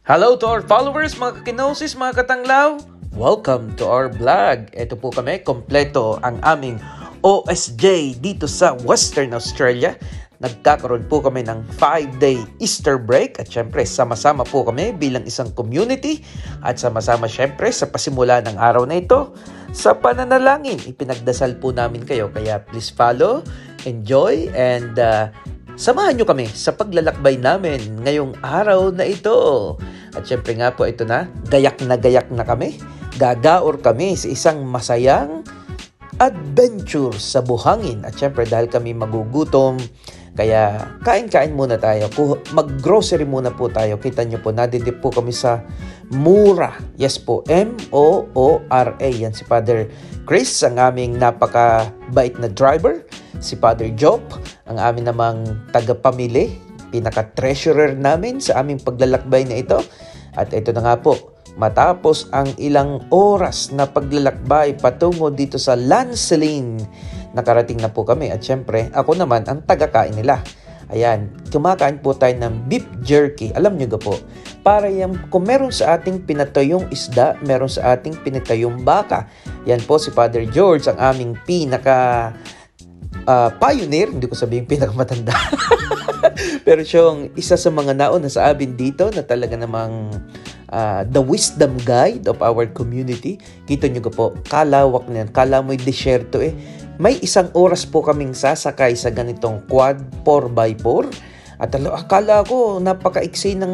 Hello to our followers, mga kakinosis, mga katanglaw. Welcome to our vlog. Ito po kami, kompleto ang aming OSJ dito sa Western Australia. Nagkakaroon po kami ng 5-day Easter break at syempre sama-sama po kami bilang isang community at sama-sama syempre sa pasimula ng araw na ito sa pananalangin. Ipinagdasal po namin kayo kaya please follow, enjoy and samahan nyo kami sa paglalakbay namin ngayong araw na ito. At syempre nga po ito na gayak na kami. Gagaor kami sa isang masayang adventure sa buhangin. At syempre dahil kami magugutom, kaya kain-kain muna tayo. Mag-grocery muna po tayo. Kita nyo po, nadidip po kami sa Mura. Yes po, M-O-O-R-A. Yan si Father Chris, ang aming napakabait na driver. Si Father Job, ang aming namang tagapamili, pinaka-treasurer namin sa aming paglalakbay na ito. At ito na nga po, matapos ang ilang oras na paglalakbay patungo dito sa Lancelin, nakarating na po kami. At syempre, ako naman ang tagakain nila. Ayan, kumakain po tayo ng beef jerky. Alam nyo ga po, para yan, kung meron sa ating pinatayong isda, meron sa ating pinatayong baka. Yan po si Father George, ang aming pinaka pioneer, hindi ko sabihin pinakamatanda. Pero siyang isa sa mga nauna sa amin dito na talaga namang the wisdom guide of our community. Kita nyo ko po, kalawak na yan. Kala mo'y desyerto eh. May isang oras po kaming sasakay sa ganitong quad 4x4. At akala ko napakaiksi ng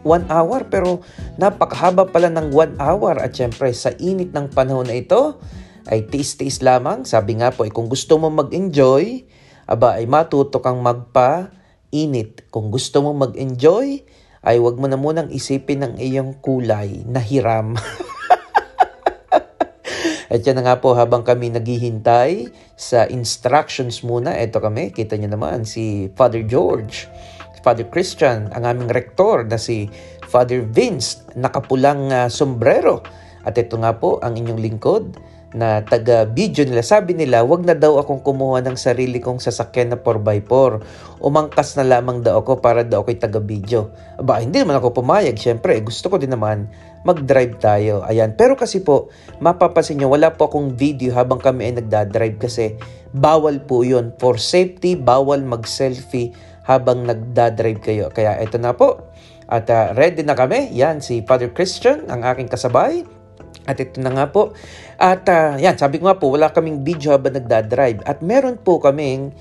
1 hour pero napakahaba pala ng 1 hour. At syempre sa init ng panahon na ito, ay tiis-tiis lamang. Sabi nga po, kung gusto mo mag-enjoy, ay matuto kang magpa-init. Kung gusto mo mag-enjoy, ay wag mo na munang isipin ng iyong kulay na hiram. At yan na nga po, habang kami naghihintay sa instructions muna, eto kami, kita nyo naman, si Father George, Father Christian, ang aming rektor na si Father Vince, nakapulang sombrero. At ito nga po, ang inyong lingkod, na taga-video nila. Sabi nila, wag na daw akong kumuha ng sarili kong sasakyan na 4x4. Umangkas na lamang daw ako para daw ako'y taga-video. Hindi naman ako pumayag. Siyempre, gusto ko din naman mag-drive tayo. Ayan. Pero kasi po, mapapansin nyo, wala po akong video habang kami ay nagdadrive kasi bawal po yun. For safety, bawal mag-selfie habang nagdadrive kayo. Kaya ito na po. At ready na kami. Yan, si Father Christian, ang aking kasabay. At ito na nga po. At yan, sabi ko nga po, wala kaming video habang nagdadrive. At meron po kaming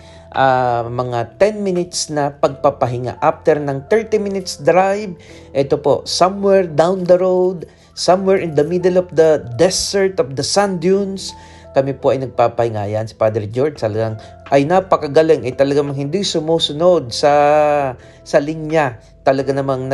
mga 10 minutes na pagpapahinga. After ng 30 minutes drive, ito po, somewhere down the road, somewhere in the middle of the desert of the sand dunes, kami po ay nagpapahinga. Yan, si Father George, talagang ay napakagaling. Ay talagang hindi sumusunod sa linya. Talaga namang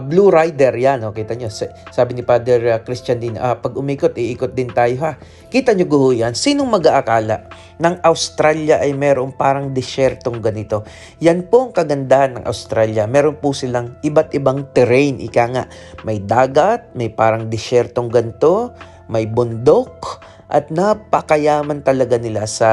Blue Rider yan, kita nyo, sabi ni Father Christian din, pag umikot, iikot din tayo ha. Kita nyo guho yan, sinong mag-aakala ng Australia ay meron parang desyertong ganito? Yan po ang kagandahan ng Australia, meron po silang iba't ibang terrain, ika nga, may dagat, may parang desyertong ganito, may bundok, at napakayaman talaga nila sa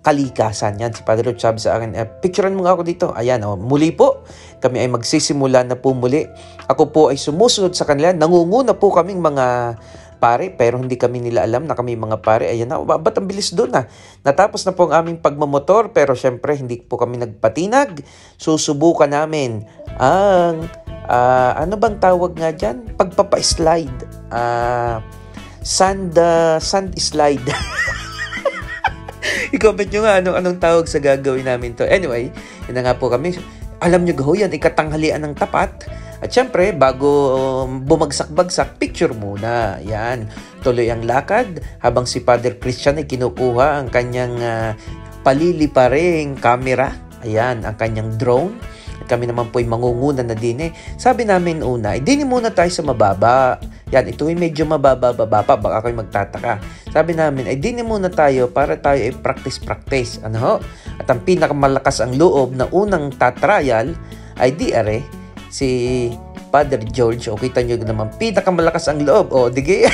kalikasan. Yan, si Padre Roch sabi sa akin, picturean mo nga ako dito. Ayan, muli po, kami ay magsisimula na po muli. Ako po ay sumusunod sa kanila. Nangunguna po kaming mga pare, pero hindi kami nila alam na kami mga pare. Ayan na, ba't ang bilis doon na? Natapos na po ang aming pagmamotor, pero syempre hindi po kami nagpatinag. Susubukan namin ang, ano bang tawag nga dyan? Pagpapa-slide. Sand slide. I-comment nyo nga anong tawag sa gagawin namin to. Anyway, yun na nga po kami. Alam nyo gaho yan, ikatanghalian ng tapat. At syempre, bago bumagsak-bagsak, picture muna. Yan, tuloy ang lakad habang si Father Christian ay kinukuha ang kanyang paliliparing camera. Ayan, ang kanyang drone. At kami naman po ay mangunguna na din eh. Sabi namin una, dini muna tayo sa mababa. Yan, ito ay medyo mababa-baba pa, baka kayo magtataka. Sabi namin, dini muna tayo para tayo ay practice. Ano ho? At ang pinakamalakas ang loob na unang tatrial ay si Father George. O kita nyo naman, pinakamalakas ang loob. O, dige.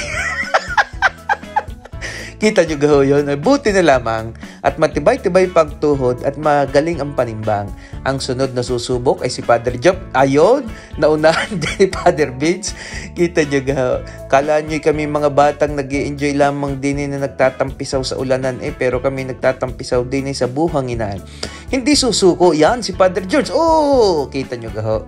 Kita nyo gaho yun. Buti na lamang at matibay-tibay pagtuhod at magaling ang panimbang. Ang sunod na susubok ay si Father Job. Ayon, naunahan din ni Father Vince. Kita nyo ga, kala nyo kami mga batang nag-i-enjoy lamang din na nagtatampisaw sa ulanan pero kami nagtatampisaw din sa buhanginan. Hindi susuko yan si Father George. Oh, kita nyo ga ho.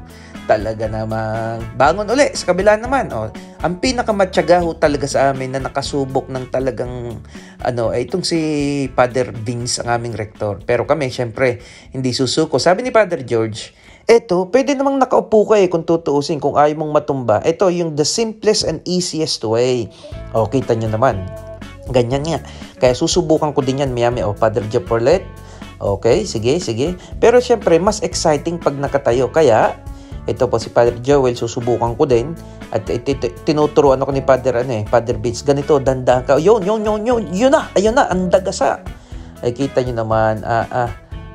Talaga namang bangon uli sa kabila naman. Ang pinakamatyaga ho talaga sa amin na nakasubok ng talagang itong si Father Vince, ang aming rektor. Pero kami syempre hindi susuko. Sabi ni Father George, eto, pwede namang nakaupo ka kung tutuusin, kung ayaw mong matumba. Ito yung the simplest and easiest way. Kita nyo naman. Ganyan nga. Kaya susubukan ko din yan miyami. Father George Porlet. Okay, sige. Pero syempre mas exciting pag nakatayo. Kaya ito po si Father Joel, susubukan ko din. At tinuturuan ako ni Father Vince. Ganito, dandahan ka. Yun na, ayun na, ang dagasa. Ay kita nyo naman,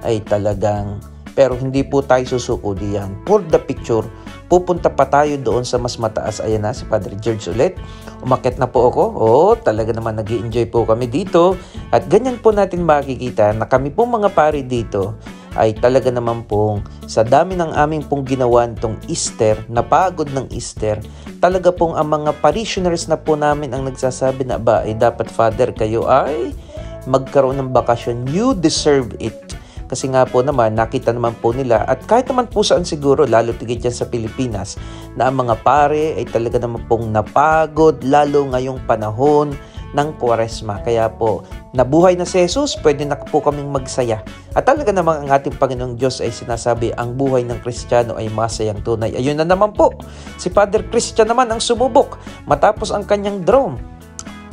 ay talagang, pero hindi po tayo susuko diyan. For the picture, pupunta pa tayo doon sa mas mataas. Ayan na, si Father George ulit. Umakyat na po ako. Talaga naman nag-i-enjoy po kami dito. At ganyan po natin makikita na kami po mga pari dito ay talaga naman pong sa dami ng aming pong ginawan tong Easter, napagod ng Easter, talaga pong ang mga parishioners na po namin ang nagsasabi na dapat Father kayo ay magkaroon ng bakasyon. You deserve it. Kasi nga po naman, nakita naman po nila at kahit naman po saan siguro, lalo tigit dyan sa Pilipinas, na ang mga pare ay talaga naman pong napagod, lalo ngayong panahon ng Kwaresma. Kaya po, nabuhay na si Jesus, pwede na po kaming magsaya. At talaga namang ang ating Panginoong Diyos ay sinasabi, ang buhay ng Kristiyano ay masayang tunay. Ayun na naman po, si Father Christian naman ang sumubok matapos ang kanyang drone.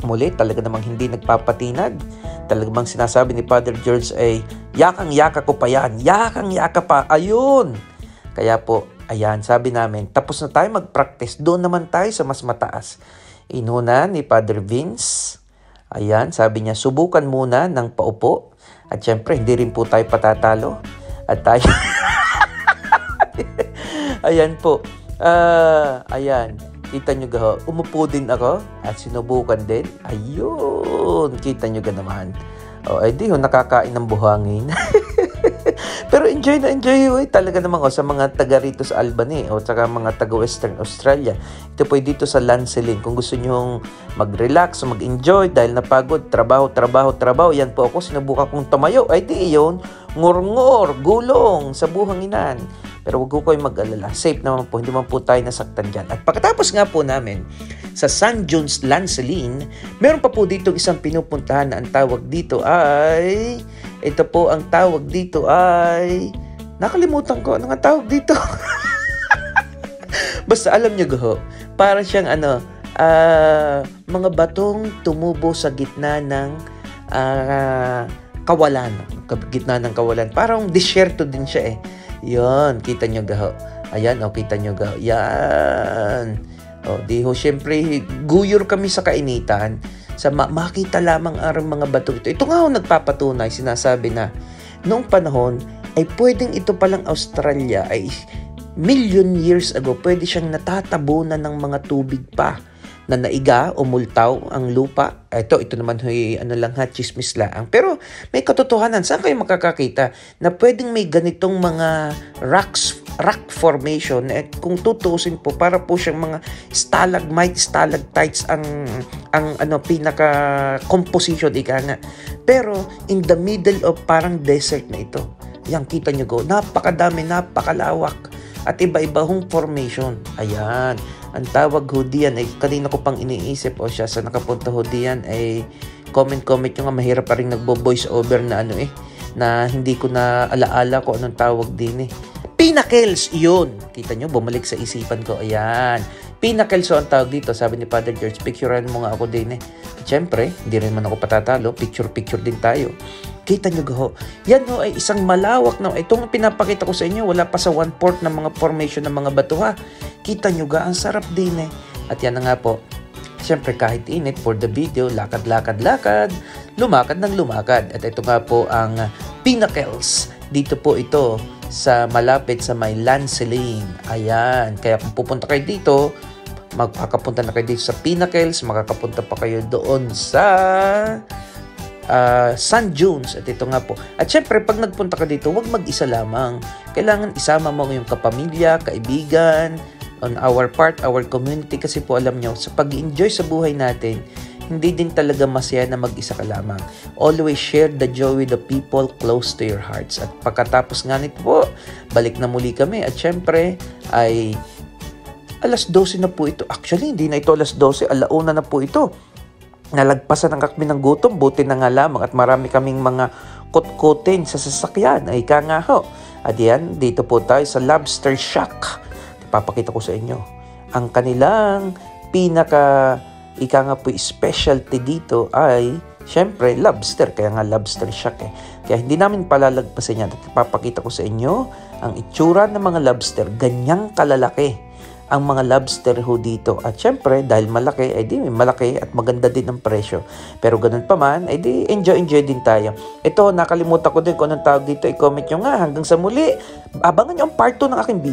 Muli, talaga namang hindi nagpapatinag. Talagang sinasabi ni Father George ay, yakang-yaka ko pa yan, yakang-yaka pa, ayun. Kaya po, ayan, sabi namin, tapos na tayo mag-practice, doon naman tayo sa mas mataas. Inuna ni Father Vince, ayan, sabi niya, subukan muna ng paupo. At syempre, hindi rin po tayo patatalo. At tayo, ayan po, ayan, kita nyo ga, umupo din ako at sinubukan din. Ayun, kita nyo ga naman. Di nakakain ng buhangin. Pero enjoy na enjoy talaga naman sa mga taga rito sa Albany o saka mga taga Western Australia. Ito po dito sa Lancelin. Kung gusto nyo mag-relax o mag-enjoy dahil napagod, trabaho. Yan po ako, sinubukan kong tumayo. Di yun, ngor-ngor, gulong sa buhanginan. Pero wag ko kayo mag-alala. Safe naman po, hindi man po tayo nasaktan dyan. At pagkatapos nga po namin sa St. John's Lancelin, meron pa po dito isang pinupuntahan na ang tawag dito ay, ito po ang tawag dito ay, nakalimutan ko, ano nga tawag dito? Basta alam nyo ho, para siyang mga batong tumubo sa gitna ng kawalan. Gitna ng kawalan. Parang disyerto din siya Yan, kita nyo gaho. Ayan, kita nyo gaho. Yan. Di ho, syempre, guyur kami sa kainitan. Sa makita lamang ang mga bato ito. Ito nga ho nagpapatunay, sinasabi na, noong panahon, ay pwedeng ito palang Australia, ay million years ago, pwede siyang natatabunan ng mga tubig pa. Na naiga o multaw ang lupa. Ito naman chismis lang. Pero may katotohanan. Saan kayo makakakita na pwedeng may ganitong mga rock formation? Kung tutusin po, para po siyang mga stalagmites ang pinaka composition nga. Pero in the middle of parang desert na ito. Yan, kita nyo napakadami, napakalawak. At iba-iba hong formation. Ayan. Ang tawag ho diyan ay kanina ko pang iniisip siya sa nakapunta ho diyan ay comment nyo nga, mahirap pa rin nagbo-voice over na na hindi ko na alaala ko anong tawag din Pinnacles, yun. Kita nyo, bumalik sa isipan ko. Ayan. Pinnacles ang tawag dito. Sabi ni Father George, picturean mo nga ako din Siyempre, hindi rin man ako patatalo. Picture din tayo. Kita nyo ho. Yan ho ay isang malawak na. Itong pinapakita ko sa inyo, wala pa sa 1/4 ng mga formation ng mga bato Kita nyo ang sarap din At yan na nga po. Siyempre kahit init for the video, lakad, lumakad ng lumakad. At ito nga po ang Pinnacles. Dito po ito sa malapit sa may Lancelin. Ayan. Kaya kung pupunta kayo dito, magkakapunta na kayo dito sa Pinnacles, makakapunta pa kayo doon sa sand dunes. At ito nga po. At syempre, pag nagpunta ka dito, huwag mag-isa lamang. Kailangan isama mo yung kapamilya, kaibigan, on our part, our community. Kasi po alam nyo, sa pag-enjoy sa buhay natin, hindi din talaga masaya na mag-isa ka lamang. Always share the joy with the people close to your hearts. At pagkatapos nga nito po, balik na muli kami. At syempre, ay alas 12 na po ito. Actually, hindi na ito alas 12, alauna na po ito. Nalagpasan na kami ng gutom, buti na nga lamang. At marami kaming mga kutkutin sa sasakyan. Ay ka nga ho. At yan, dito po tayo sa Lobster Shack. Papakita ko sa inyo. Ang kanilang ika nga po specialty dito ay syempre lobster, kaya nga Lobster Shack Kaya hindi namin palalagpasin yan. At ipapakita ko sa inyo ang itsura ng mga lobster. Ganyang kalalaki ang mga lobster ho dito. At syempre dahil malaki, ay di malaki at maganda din ang presyo. Pero ganun pa man, ay di enjoy din tayo. Ito, nakalimutan ko din kung anong tawag dito. I-comment nyo nga. Hanggang sa muli, abangan nyo ang part 2 ng aking video.